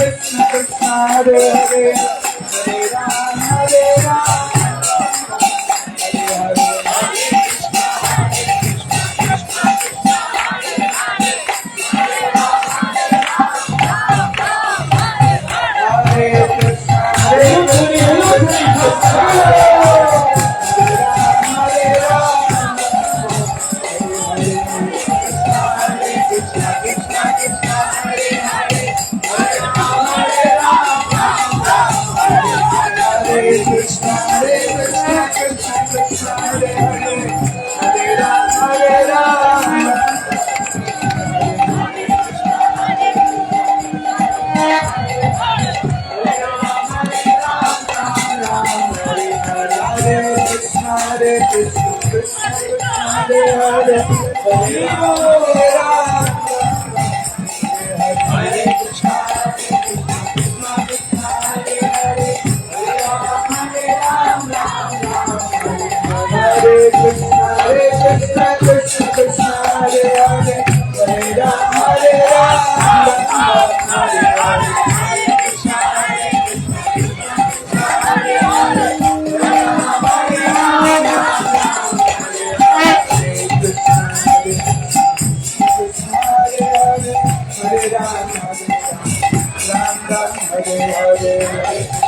Krishna Krishna Hare Hare Hare Ram Hare Ram Hare Hare Krishna Hare Krishna Hare Krishna Krishna Krishna Hare Hare Hare Ram Hare Krishna Hare Krishna Krishna Krishna Hare Hare Hare Ram Hare Ram Hare Hare